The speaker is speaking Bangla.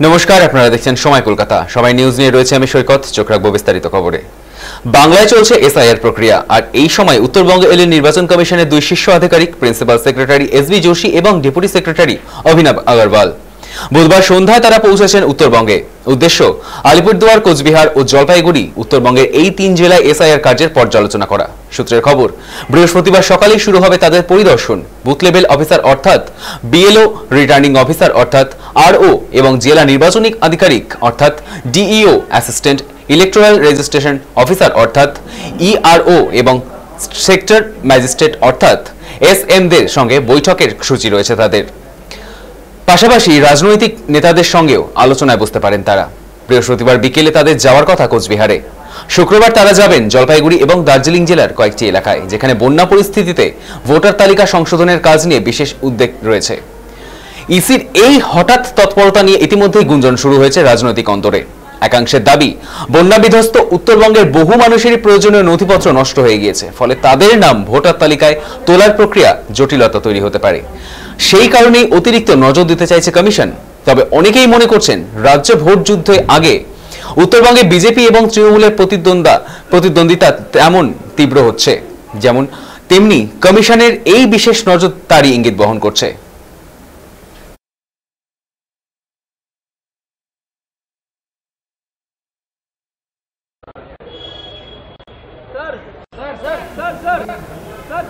নমস্কার, আপনারা দেখছেন সময় কলকাতা। সময় নিউজ নিয়ে রয়েছে আমি সৈকত। চোখ রাখবো বিস্তারিত খবরে। বাংলায় চলছে এসআইআর প্রক্রিয়া, আর এই সময় উত্তরবঙ্গ এলেন নির্বাচন কমিশনের দুই শীর্ষ আধিকারিক, প্রিন্সিপাল সেক্রেটারি এসবি যোশী এবং ডেপুটি সেক্রেটারি অভিনব আগরওয়াল। বুধবার সন্ধ্যায় তারা পৌঁছেছেন উত্তরবঙ্গে। উদ্দেশ্য আলিপুরদুয়ার, কোচবিহার ও জলপাইগুড়ি, উত্তরবঙ্গের এই তিন জেলায় এসআইআর কার্যের পর্যালোচনা করা। সূত্রের খবর, বৃহস্পতিবার সকালেই শুরু হবে তাদের পরিদর্শন। বুথ লেভেল অফিসার অর্থাৎ বিএলও, রিটার্নিং অফিসার অর্থাৎ আরও এবং জেলা নির্বাচনী আধিকারিক অর্থাৎ DEO, assistant electoral registration officer অর্থাৎ ইআরও এবং সেক্টর ম্যাজিস্ট্রেট অর্থাৎ এসএমদের সঙ্গে বৈঠকের সূচি রয়েছে তাদের। পাশাপাশি রাজনৈতিক নেতাদের সঙ্গেও আলোচনায় বসতে পারেন তারা। বৃহস্পতিবার বিকেলে তাদের যাওয়ার কথা কোচবিহারে। শুক্রবার তারা যাবেন জলপাইগুড়ি এবং দার্জিলিং জেলার কয়েকটি এলাকায়, যেখানে বন্যা পরিস্থিতিতে ভোটার তালিকা সংশোধনের কাজ নিয়ে বিশেষ উদ্বেগ রয়েছে। ইসির এই হঠাৎ তৎপরতা নিয়ে ইতিমধ্যেই গুঞ্জন শুরু হয়েছে রাজনৈতিক অন্তরে। একাংশের দাবি, বন্যা বিধ্বস্ত উত্তরবঙ্গের বহু মানুষেরই প্রয়োজনীয় নথিপত্র নষ্ট হয়ে গিয়েছে, ফলে তাদের নাম ভোটার তালিকায় তোলার প্রক্রিয়া জটিলতা তৈরি হতে পারে। সেই কারণেই অতিরিক্ত নজর দিতে চাইছে কমিশন। তবে অনেকেই মনে করছেন, রাজ্য ভোট যুদ্ধের আগে উত্তরবঙ্গে বিজেপি এবং তৃণমূলের প্রতিদ্বন্দ্বিতা তেমন তীব্র হচ্ছে, যেমন তেমনি কমিশনের এই বিশেষ নজরদারি ইঙ্গিত বহন করছে। Sir sir sir sir sir